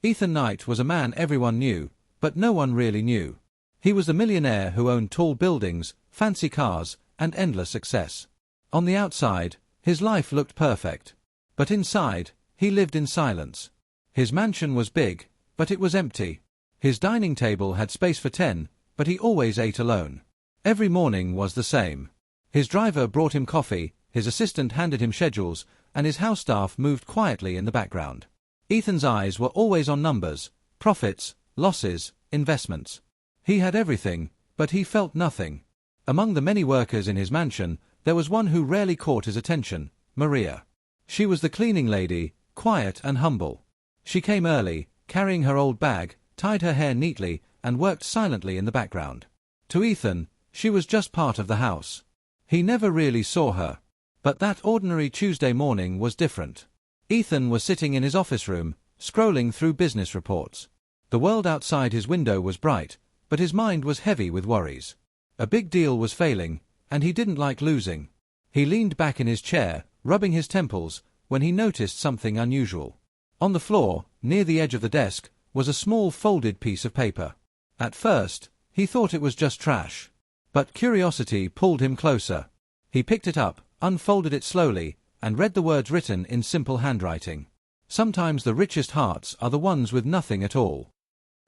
Ethan Knight was a man everyone knew, but no one really knew. He was the millionaire who owned tall buildings, fancy cars, and endless success. On the outside, his life looked perfect. But inside, he lived in silence. His mansion was big, but it was empty. His dining table had space for 10, but he always ate alone. Every morning was the same. His driver brought him coffee, his assistant handed him schedules, and his house staff moved quietly in the background. Ethan's eyes were always on numbers, profits, losses, investments. He had everything, but he felt nothing. Among the many workers in his mansion, there was one who rarely caught his attention, Maria. She was the cleaning lady, quiet and humble. She came early, carrying her old bag, tied her hair neatly, and worked silently in the background. To Ethan, she was just part of the house. He never really saw her. But that ordinary Tuesday morning was different. Ethan was sitting in his office room, scrolling through business reports. The world outside his window was bright, but his mind was heavy with worries. A big deal was failing, and he didn't like losing. He leaned back in his chair, rubbing his temples, when he noticed something unusual. On the floor, near the edge of the desk, was a small folded piece of paper. At first, he thought it was just trash. But curiosity pulled him closer. He picked it up, unfolded it slowly, and read the words written in simple handwriting. Sometimes the richest hearts are the ones with nothing at all.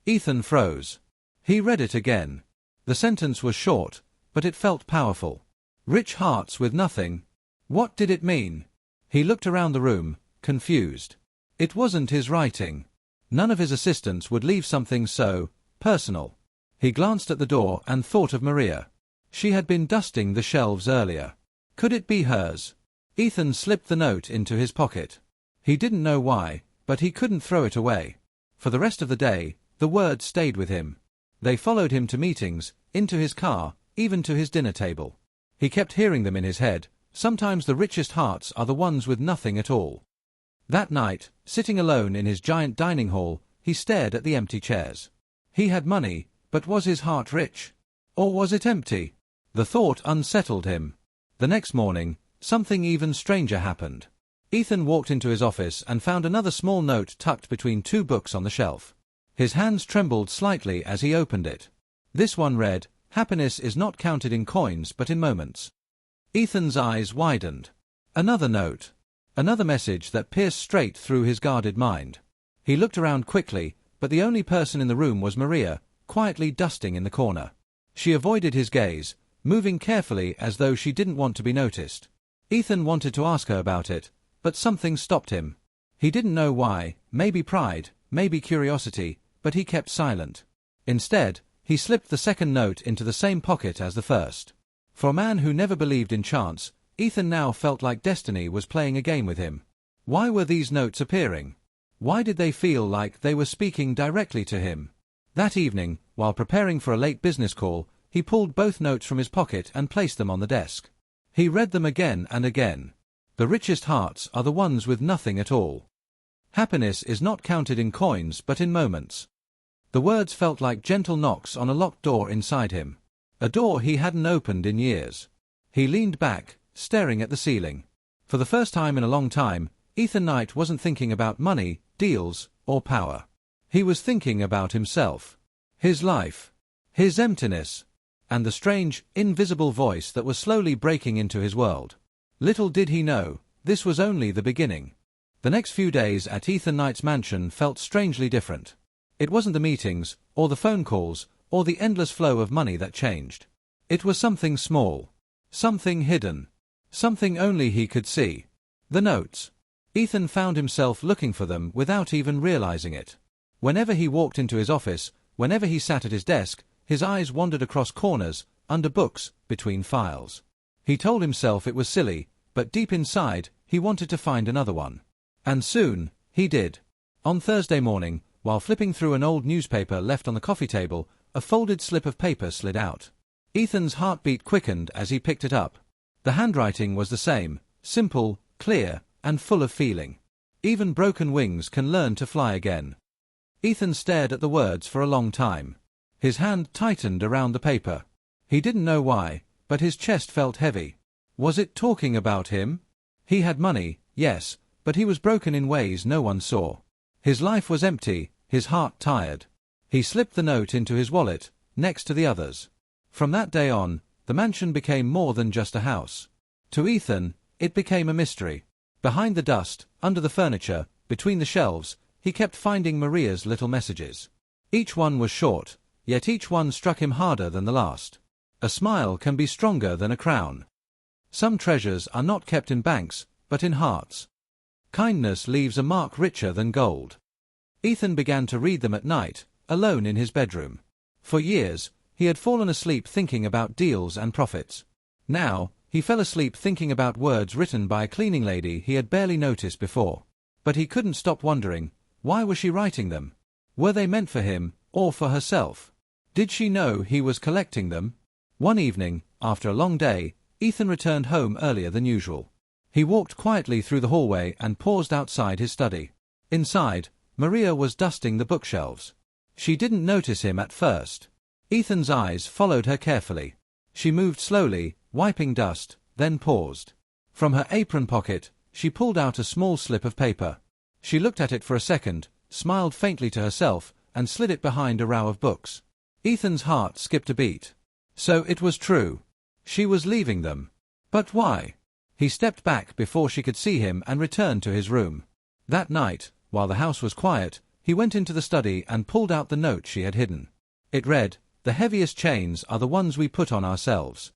Ethan froze. He read it again. The sentence was short, but it felt powerful. Rich hearts with nothing. What did it mean? He looked around the room, confused. It wasn't his writing. None of his assistants would leave something so personal. He glanced at the door and thought of Maria. She had been dusting the shelves earlier. Could it be hers? Ethan slipped the note into his pocket. He didn't know why, but he couldn't throw it away. For the rest of the day, the words stayed with him. They followed him to meetings, into his car, even to his dinner table. He kept hearing them in his head. Sometimes the richest hearts are the ones with nothing at all. That night, sitting alone in his giant dining hall, he stared at the empty chairs. He had money, but was his heart rich? Or was it empty? The thought unsettled him. The next morning, something even stranger happened. Ethan walked into his office and found another small note tucked between two books on the shelf. His hands trembled slightly as he opened it. This one read, "Happiness is not counted in coins but in moments." Ethan's eyes widened. Another note. Another message that pierced straight through his guarded mind. He looked around quickly, but the only person in the room was Maria, quietly dusting in the corner. She avoided his gaze, moving carefully as though she didn't want to be noticed. Ethan wanted to ask her about it, but something stopped him. He didn't know why, maybe pride, maybe curiosity, but he kept silent. Instead, he slipped the second note into the same pocket as the first. For a man who never believed in chance, Ethan now felt like destiny was playing a game with him. Why were these notes appearing? Why did they feel like they were speaking directly to him? That evening, while preparing for a late business call, he pulled both notes from his pocket and placed them on the desk. He read them again and again. The richest hearts are the ones with nothing at all. Happiness is not counted in coins but in moments. The words felt like gentle knocks on a locked door inside him. A door he hadn't opened in years. He leaned back, staring at the ceiling. For the first time in a long time, Ethan Knight wasn't thinking about money, deals, or power. He was thinking about himself. His life. His emptiness. And the strange, invisible voice that was slowly breaking into his world. Little did he know, this was only the beginning. The next few days at Ethan Knight's mansion felt strangely different. It wasn't the meetings, or the phone calls, or the endless flow of money that changed. It was something small. Something hidden. Something only he could see. The notes. Ethan found himself looking for them without even realizing it. Whenever he walked into his office, whenever he sat at his desk, his eyes wandered across corners, under books, between files. He told himself it was silly, but deep inside, he wanted to find another one. And soon, he did. On Thursday morning, while flipping through an old newspaper left on the coffee table, a folded slip of paper slid out. Ethan's heartbeat quickened as he picked it up. The handwriting was the same, simple, clear, and full of feeling. Even broken wings can learn to fly again. Ethan stared at the words for a long time. His hand tightened around the paper. He didn't know why, but his chest felt heavy. Was it talking about him? He had money, yes, but he was broken in ways no one saw. His life was empty, his heart tired. He slipped the note into his wallet, next to the others. From that day on, the mansion became more than just a house. To Ethan, it became a mystery. Behind the dust, under the furniture, between the shelves, he kept finding Maria's little messages. Each one was short, yet each one struck him harder than the last. A smile can be stronger than a crown. Some treasures are not kept in banks, but in hearts. Kindness leaves a mark richer than gold. Ethan began to read them at night, alone in his bedroom. For years, he had fallen asleep thinking about deals and profits. Now, he fell asleep thinking about words written by a cleaning lady he had barely noticed before. But he couldn't stop wondering, why was she writing them? Were they meant for him, or for herself? Did she know he was collecting them? One evening, after a long day, Ethan returned home earlier than usual. He walked quietly through the hallway and paused outside his study. Inside, Maria was dusting the bookshelves. She didn't notice him at first. Ethan's eyes followed her carefully. She moved slowly, wiping dust, then paused. From her apron pocket, she pulled out a small slip of paper. She looked at it for a second, smiled faintly to herself, and slid it behind a row of books. Ethan's heart skipped a beat. So it was true. She was leaving them. But why? He stepped back before she could see him and returned to his room. That night, while the house was quiet, he went into the study and pulled out the note she had hidden. It read, "The heaviest chains are the ones we put on ourselves."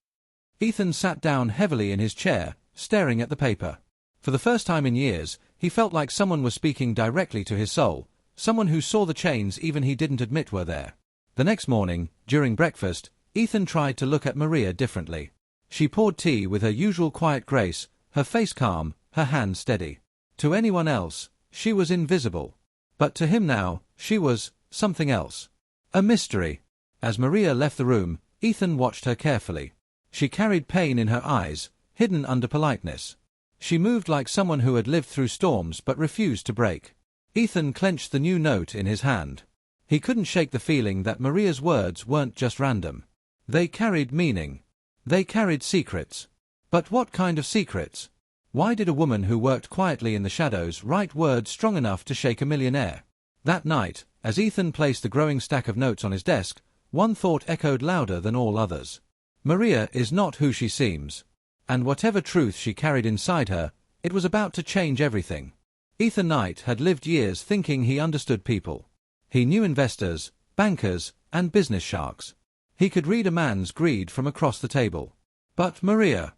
Ethan sat down heavily in his chair, staring at the paper. For the first time in years, he felt like someone was speaking directly to his soul, someone who saw the chains even he didn't admit were there. The next morning, during breakfast, Ethan tried to look at Maria differently. She poured tea with her usual quiet grace, her face calm, her hand steady. To anyone else, she was invisible. But to him now, she was something else. A mystery. As Maria left the room, Ethan watched her carefully. She carried pain in her eyes, hidden under politeness. She moved like someone who had lived through storms but refused to break. Ethan clenched the new note in his hand. He couldn't shake the feeling that Maria's words weren't just random. They carried meaning. They carried secrets. But what kind of secrets? Why did a woman who worked quietly in the shadows write words strong enough to shake a millionaire? That night, as Ethan placed the growing stack of notes on his desk, one thought echoed louder than all others. Maria is not who she seems. And whatever truth she carried inside her, it was about to change everything. Ethan Knight had lived years thinking he understood people. He knew investors, bankers, and business sharks. He could read a man's greed from across the table. But Maria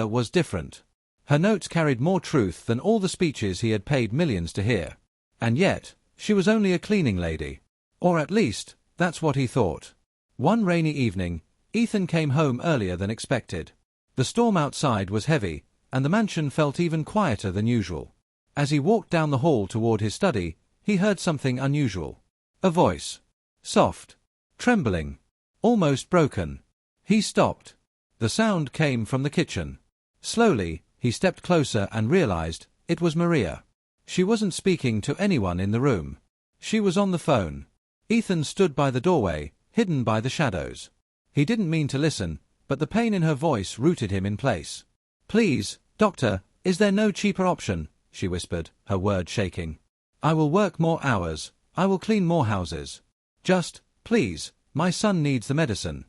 was different. Her notes carried more truth than all the speeches he had paid millions to hear. And yet, she was only a cleaning lady. Or at least, that's what he thought. One rainy evening, Ethan came home earlier than expected. The storm outside was heavy, and the mansion felt even quieter than usual. As he walked down the hall toward his study, he heard something unusual. A voice. Soft. Trembling. Almost broken. He stopped. The sound came from the kitchen. Slowly, he stepped closer and realized it was Maria. She wasn't speaking to anyone in the room. She was on the phone. Ethan stood by the doorway, hidden by the shadows. He didn't mean to listen, but the pain in her voice rooted him in place. "Please, doctor, is there no cheaper option?" she whispered, her words shaking. "I will work more hours. I will clean more houses. Just, please, my son needs the medicine."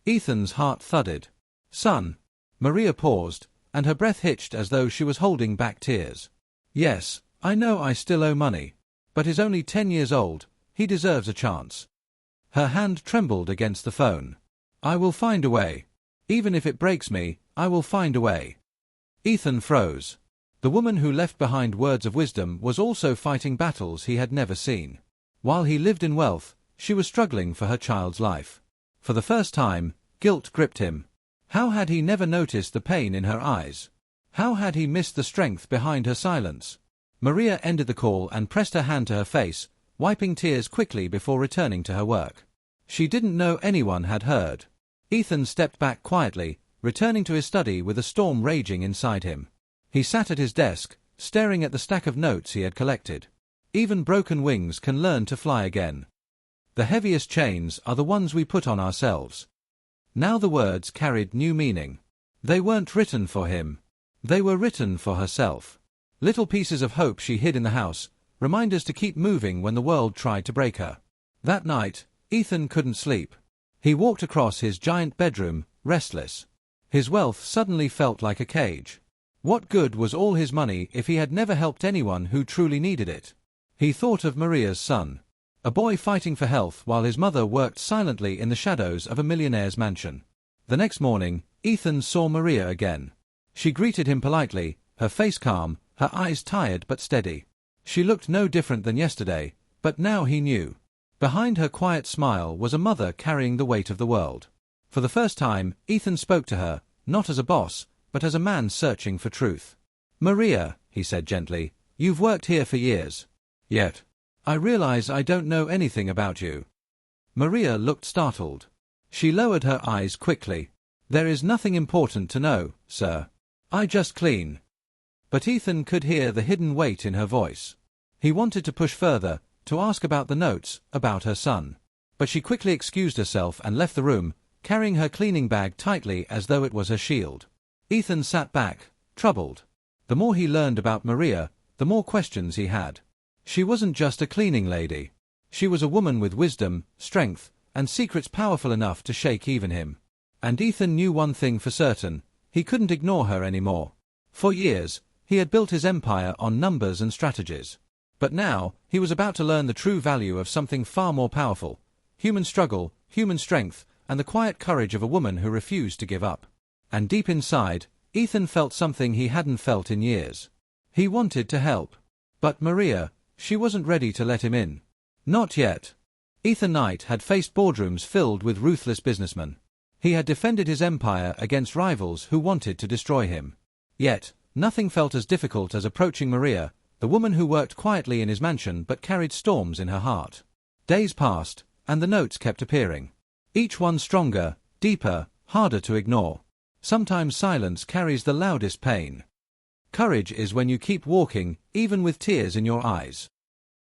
Ethan's heart thudded. "Son." Maria paused, and her breath hitched as though she was holding back tears. "Yes, I know I still owe money. But he's only 10 years old. He deserves a chance." Her hand trembled against the phone. "I will find a way. Even if it breaks me, I will find a way." Ethan froze. The woman who left behind words of wisdom was also fighting battles he had never seen. While he lived in wealth, she was struggling for her child's life. For the first time, guilt gripped him. How had he never noticed the pain in her eyes? How had he missed the strength behind her silence? Maria ended the call and pressed her hand to her face, wiping tears quickly before returning to her work. She didn't know anyone had heard. Ethan stepped back quietly, returning to his study with a storm raging inside him. He sat at his desk, staring at the stack of notes he had collected. Even broken wings can learn to fly again. The heaviest chains are the ones we put on ourselves. Now the words carried new meaning. They weren't written for him. They were written for herself. Little pieces of hope she hid in the house, reminders to keep moving when the world tried to break her. That night, Ethan couldn't sleep. He walked across his giant bedroom, restless. His wealth suddenly felt like a cage. What good was all his money if he had never helped anyone who truly needed it? He thought of Maria's son, a boy fighting for health while his mother worked silently in the shadows of a millionaire's mansion. The next morning, Ethan saw Maria again. She greeted him politely, her face calm, her eyes tired but steady. She looked no different than yesterday, but now he knew. Behind her quiet smile was a mother carrying the weight of the world. For the first time, Ethan spoke to her, not as a boss, but as a man searching for truth. "Maria," he said gently, "you've worked here for years. Yet, I realize I don't know anything about you." Maria looked startled. She lowered her eyes quickly. "There is nothing important to know, sir. I just clean." But Ethan could hear the hidden weight in her voice. He wanted to push further, to ask about the notes, about her son. But she quickly excused herself and left the room, carrying her cleaning bag tightly as though it was her shield. Ethan sat back, troubled. The more he learned about Maria, the more questions he had. She wasn't just a cleaning lady. She was a woman with wisdom, strength, and secrets powerful enough to shake even him. And Ethan knew one thing for certain: he couldn't ignore her anymore. For years, he had built his empire on numbers and strategies. But now, he was about to learn the true value of something far more powerful: human struggle, human strength, and the quiet courage of a woman who refused to give up. And deep inside, Ethan felt something he hadn't felt in years. He wanted to help. But Maria, she wasn't ready to let him in. Not yet. Ethan Knight had faced boardrooms filled with ruthless businessmen. He had defended his empire against rivals who wanted to destroy him. Yet, nothing felt as difficult as approaching Maria, the woman who worked quietly in his mansion but carried storms in her heart. Days passed, and the notes kept appearing. Each one stronger, deeper, harder to ignore. Sometimes silence carries the loudest pain. Courage is when you keep walking, even with tears in your eyes.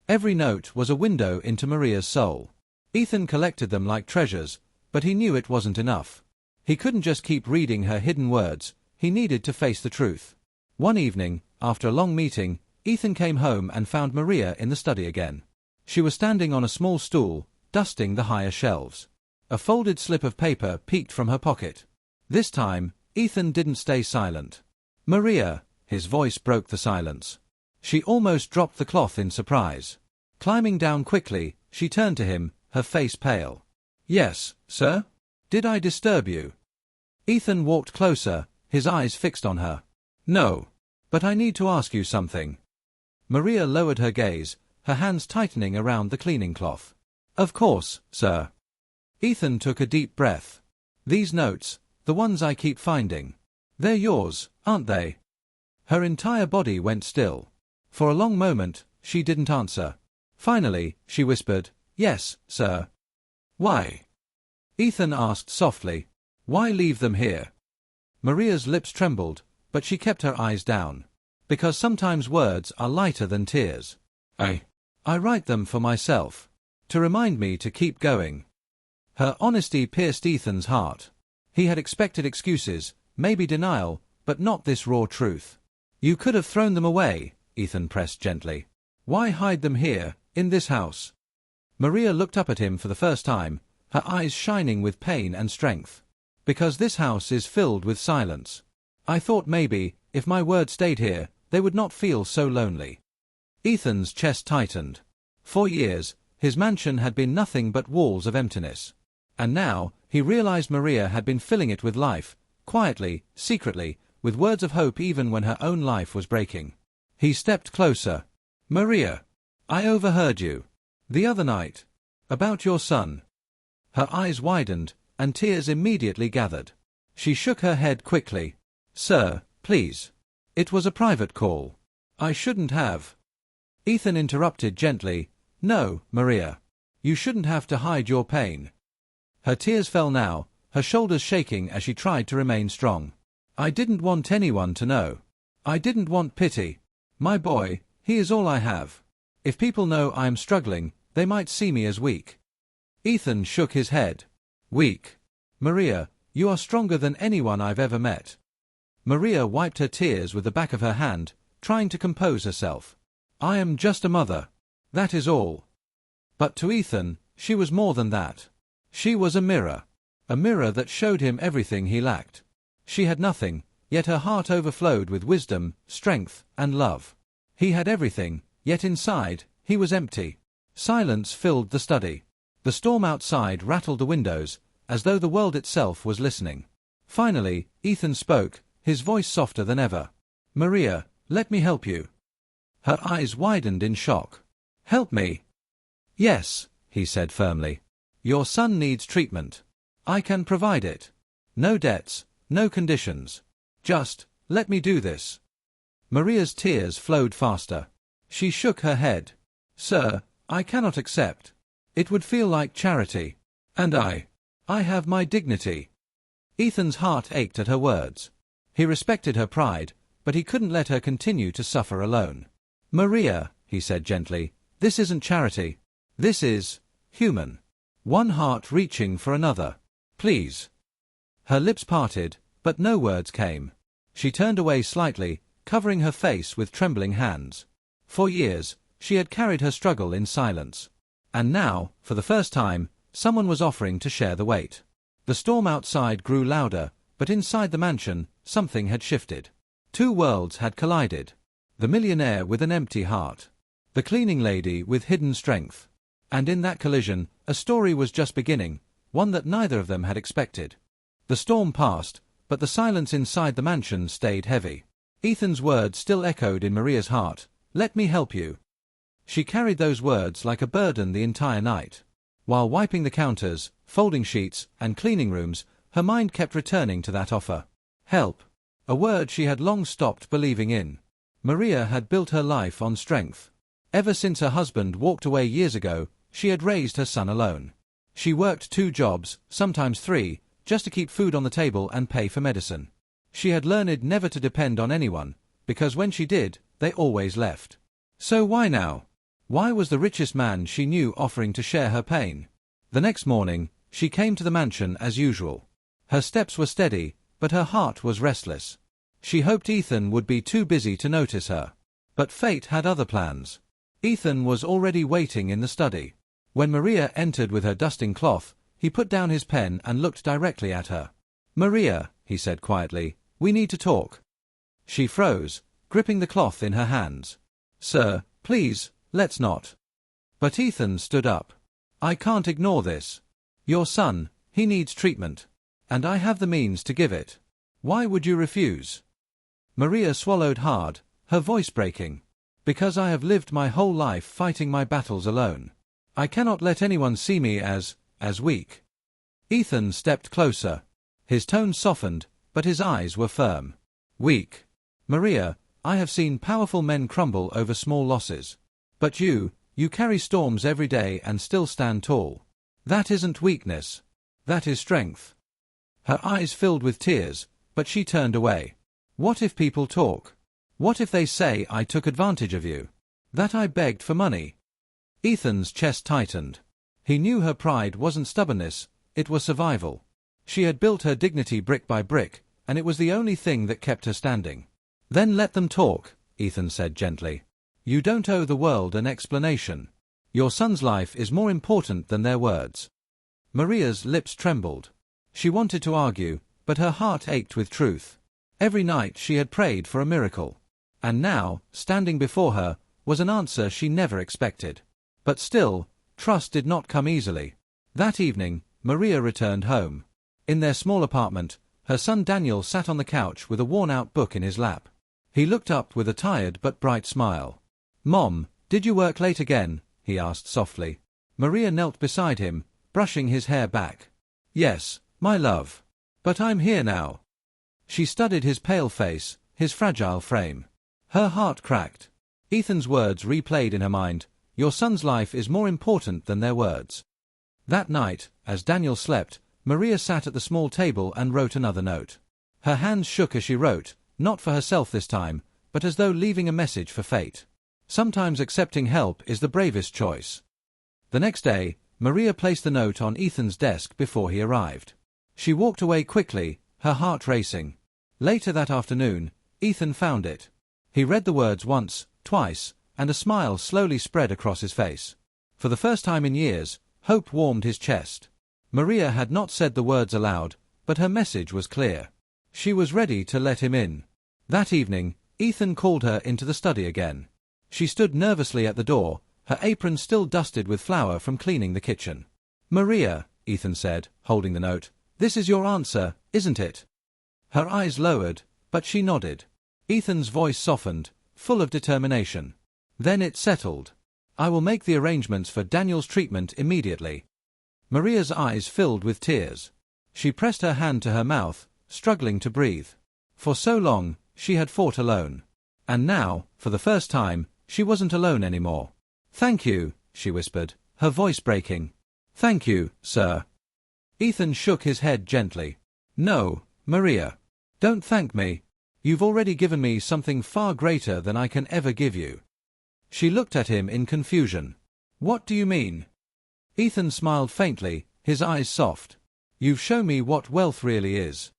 Every note was a window into Maria's soul. Ethan collected them like treasures, but he knew it wasn't enough. He couldn't just keep reading her hidden words, he needed to face the truth. One evening, after a long meeting, Ethan came home and found Maria in the study again. She was standing on a small stool, dusting the higher shelves. A folded slip of paper peeked from her pocket. This time, Ethan didn't stay silent. "Maria," his voice broke the silence. She almost dropped the cloth in surprise. Climbing down quickly, she turned to him, her face pale. "Yes, sir? Did I disturb you?" Ethan walked closer, his eyes fixed on her. "No. But I need to ask you something." Maria lowered her gaze, her hands tightening around the cleaning cloth. "Of course, sir." Ethan took a deep breath. "These notes, the ones I keep finding. They're yours, aren't they?" Her entire body went still. For a long moment, she didn't answer. Finally, she whispered, "Yes, sir." "Why?" Ethan asked softly. "Why leave them here?" Maria's lips trembled, but she kept her eyes down. "Because sometimes words are lighter than tears. I write them for myself. To remind me to keep going." Her honesty pierced Ethan's heart. He had expected excuses, maybe denial, but not this raw truth. "You could have thrown them away," Ethan pressed gently. "Why hide them here, in this house?" Maria looked up at him for the first time, her eyes shining with pain and strength. "Because this house is filled with silence. I thought maybe, if my words stayed here, they would not feel so lonely." Ethan's chest tightened. For years, his mansion had been nothing but walls of emptiness. And now, he realized Maria had been filling it with life, quietly, secretly, with words of hope even when her own life was breaking. He stepped closer. "Maria, I overheard you. The other night. About your son." Her eyes widened, and tears immediately gathered. She shook her head quickly. "Sir, please. It was a private call. I shouldn't have." Ethan interrupted gently. "No, Maria. You shouldn't have to hide your pain." Her tears fell now, her shoulders shaking as she tried to remain strong. "I didn't want anyone to know. I didn't want pity. My boy, he is all I have. If people know I am struggling, they might see me as weak." Ethan shook his head. "Weak? Maria, you are stronger than anyone I've ever met." Maria wiped her tears with the back of her hand, trying to compose herself. I am just a mother. That is all. But to Ethan, she was more than that. She was a mirror. A mirror that showed him everything he lacked. She had nothing, yet her heart overflowed with wisdom, strength, and love. He had everything, yet inside, he was empty. Silence filled the study. The storm outside rattled the windows, as though the world itself was listening. Finally, Ethan spoke, his voice softer than ever. "Maria, let me help you." Her eyes widened in shock. "Help me?" "Yes," he said firmly. "Your son needs treatment. I can provide it. No debts, no conditions. Just, let me do this." Maria's tears flowed faster. She shook her head. "Sir, I cannot accept. It would feel like charity. And I have my dignity." Ethan's heart ached at her words. He respected her pride, but he couldn't let her continue to suffer alone. "Maria," he said gently, "this isn't charity. This is human. One heart reaching for another. Please." Her lips parted, but no words came. She turned away slightly, covering her face with trembling hands. For years, she had carried her struggle in silence. And now, for the first time, someone was offering to share the weight. The storm outside grew louder, but inside the mansion, something had shifted. Two worlds had collided. The millionaire with an empty heart. The cleaning lady with hidden strength. And in that collision, a story was just beginning, one that neither of them had expected. The storm passed, but the silence inside the mansion stayed heavy. Ethan's words still echoed in Maria's heart. "Let me help you." She carried those words like a burden the entire night. While wiping the counters, folding sheets, and cleaning rooms, her mind kept returning to that offer. Help. A word she had long stopped believing in. Maria had built her life on strength. Ever since her husband walked away years ago, she had raised her son alone. She worked 2 jobs, sometimes 3, just to keep food on the table and pay for medicine. She had learned never to depend on anyone, because when she did, they always left. So why now? Why was the richest man she knew offering to share her pain? The next morning, she came to the mansion as usual. Her steps were steady, but her heart was restless. She hoped Ethan would be too busy to notice her. But fate had other plans. Ethan was already waiting in the study. When Maria entered with her dusting cloth, he put down his pen and looked directly at her. "Maria," he said quietly, "we need to talk." She froze, gripping the cloth in her hands. "Sir, please, let's not." But Ethan stood up. "I can't ignore this. Your son, he needs treatment. And I have the means to give it. Why would you refuse?" Maria swallowed hard, her voice breaking. "Because I have lived my whole life fighting my battles alone. I cannot let anyone see me as weak." Ethan stepped closer. His tone softened, but his eyes were firm. "Weak? Maria, I have seen powerful men crumble over small losses. But you carry storms every day and still stand tall. That isn't weakness. That is strength." Her eyes filled with tears, but she turned away. "What if people talk? What if they say I took advantage of you? That I begged for money?" Ethan's chest tightened. He knew her pride wasn't stubbornness, it was survival. She had built her dignity brick by brick, and it was the only thing that kept her standing. "Then let them talk," Ethan said gently. "You don't owe the world an explanation. Your son's life is more important than their words." Maria's lips trembled. She wanted to argue, but her heart ached with truth. Every night she had prayed for a miracle. And now, standing before her, was an answer she never expected. But still, trust did not come easily. That evening, Maria returned home. In their small apartment, her son Daniel sat on the couch with a worn-out book in his lap. He looked up with a tired but bright smile. "Mom, did you work late again?" he asked softly. Maria knelt beside him, brushing his hair back. "Yes, my love. But I'm here now." She studied his pale face, his fragile frame. Her heart cracked. Ethan's words replayed in her mind. Your son's life is more important than their words. That night, as Daniel slept, Maria sat at the small table and wrote another note. Her hands shook as she wrote, not for herself this time, but as though leaving a message for fate. Sometimes accepting help is the bravest choice. The next day, Maria placed the note on Ethan's desk before he arrived. She walked away quickly, her heart racing. Later that afternoon, Ethan found it. He read the words once, twice, and a smile slowly spread across his face. For the first time in years, hope warmed his chest. Maria had not said the words aloud, but her message was clear. She was ready to let him in. That evening, Ethan called her into the study again. She stood nervously at the door, her apron still dusted with flour from cleaning the kitchen. "Maria," Ethan said, holding the note, "this is your answer, isn't it?" Her eyes lowered, but she nodded. Ethan's voice softened, full of determination. "Then it's settled. I will make the arrangements for Daniel's treatment immediately." Maria's eyes filled with tears. She pressed her hand to her mouth, struggling to breathe. For so long, she had fought alone. And now, for the first time, she wasn't alone anymore. "Thank you," she whispered, her voice breaking. "Thank you, sir." Ethan shook his head gently. "No, Maria. Don't thank me. You've already given me something far greater than I can ever give you." She looked at him in confusion. "What do you mean?" Ethan smiled faintly, his eyes soft. "You've shown me what wealth really is."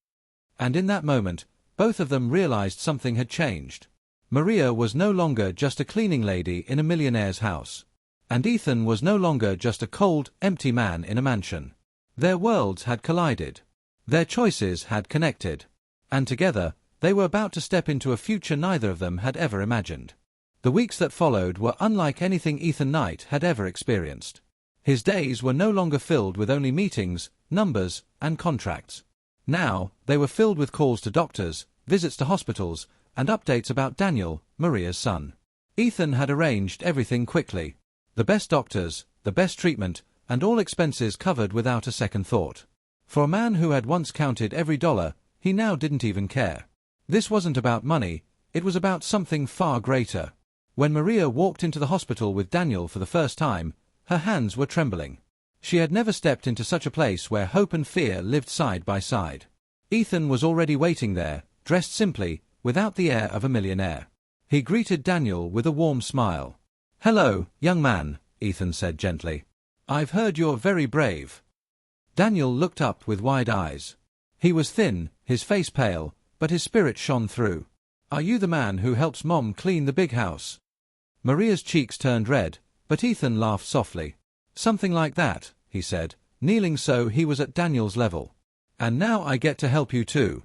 And in that moment, both of them realized something had changed. Maria was no longer just a cleaning lady in a millionaire's house. And Ethan was no longer just a cold, empty man in a mansion. Their worlds had collided. Their choices had connected. And together, they were about to step into a future neither of them had ever imagined. The weeks that followed were unlike anything Ethan Knight had ever experienced. His days were no longer filled with only meetings, numbers, and contracts. Now, they were filled with calls to doctors, visits to hospitals, and updates about Daniel, Maria's son. Ethan had arranged everything quickly. The best doctors, the best treatment, and all expenses covered without a second thought. For a man who had once counted every dollar, he now didn't even care. This wasn't about money, it was about something far greater. When Maria walked into the hospital with Daniel for the first time, her hands were trembling. She had never stepped into such a place where hope and fear lived side by side. Ethan was already waiting there, dressed simply, without the air of a millionaire. He greeted Daniel with a warm smile. "Hello, young man," Ethan said gently. "I've heard you're very brave." Daniel looked up with wide eyes. He was thin, his face pale, but his spirit shone through. "Are you the man who helps Mom clean the big house?" Maria's cheeks turned red, but Ethan laughed softly. "Something like that," he said, kneeling so he was at Daniel's level. "And now I get to help you too."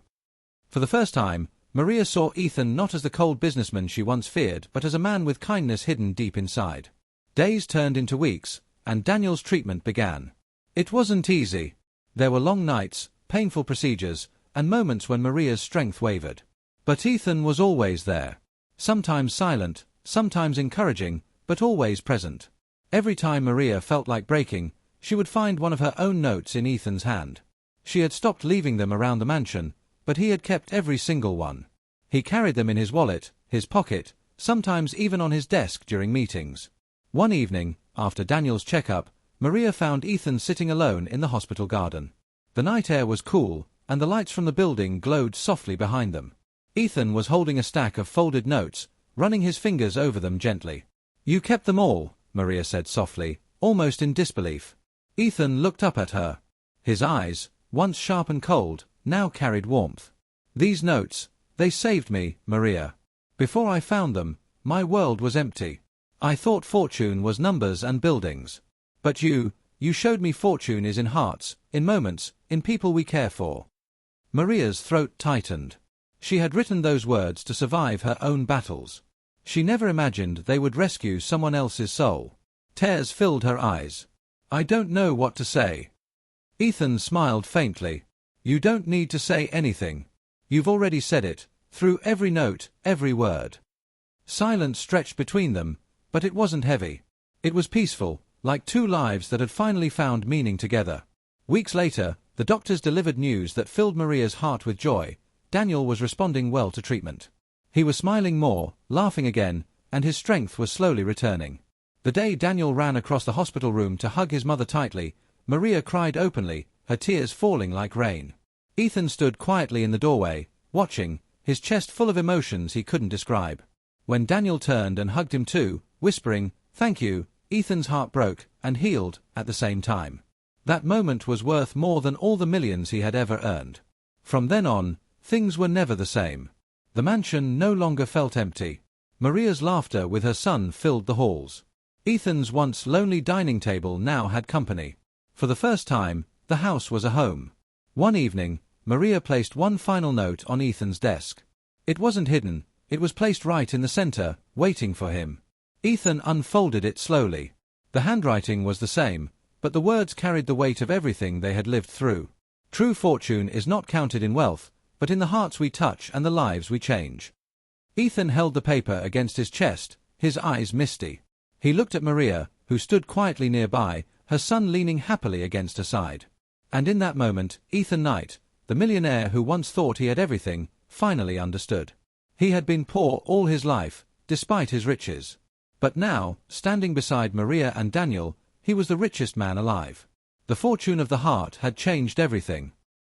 For the first time, Maria saw Ethan not as the cold businessman she once feared, but as a man with kindness hidden deep inside. Days turned into weeks, and Daniel's treatment began. It wasn't easy. There were long nights, painful procedures, and moments when Maria's strength wavered. But Ethan was always there. Sometimes silent, sometimes encouraging, but always present. Every time Maria felt like breaking, she would find one of her own notes in Ethan's hand. She had stopped leaving them around the mansion, but he had kept every single one. He carried them in his wallet, his pocket, sometimes even on his desk during meetings. One evening, after Daniel's checkup, Maria found Ethan sitting alone in the hospital garden. The night air was cool, and the lights from the building glowed softly behind them. Ethan was holding a stack of folded notes, running his fingers over them gently. "You kept them all," Maria said softly, almost in disbelief. Ethan looked up at her. His eyes, once sharp and cold, now carried warmth. "These notes, they saved me, Maria. Before I found them, my world was empty. I thought fortune was numbers and buildings. But you showed me fortune is in hearts, in moments, in people we care for." Maria's throat tightened. She had written those words to survive her own battles. She never imagined they would rescue someone else's soul. Tears filled her eyes. "I don't know what to say." Ethan smiled faintly. "You don't need to say anything. You've already said it, through every note, every word." Silence stretched between them, but it wasn't heavy. It was peaceful, like two lives that had finally found meaning together. Weeks later, the doctors delivered news that filled Maria's heart with joy. Daniel was responding well to treatment. He was smiling more, laughing again, and his strength was slowly returning. The day Daniel ran across the hospital room to hug his mother tightly, Maria cried openly, her tears falling like rain. Ethan stood quietly in the doorway, watching, his chest full of emotions he couldn't describe. When Daniel turned and hugged him too, whispering, "Thank you," Ethan's heart broke and healed at the same time. That moment was worth more than all the millions he had ever earned. From then on, things were never the same. The mansion no longer felt empty. Maria's laughter with her son filled the halls. Ethan's once lonely dining table now had company. For the first time, the house was a home. One evening, Maria placed one final note on Ethan's desk. It wasn't hidden, it was placed right in the center, waiting for him. Ethan unfolded it slowly. The handwriting was the same, but the words carried the weight of everything they had lived through. True fortune is not counted in wealth, but in the hearts we touch and the lives we change. Ethan held the paper against his chest, his eyes misty. He looked at Maria, who stood quietly nearby, her son leaning happily against her side. And in that moment, Ethan Knight, the millionaire who once thought he had everything, finally understood. He had been poor all his life, despite his riches. But now, standing beside Maria and Daniel, he was the richest man alive. The fortune of the heart had changed everything.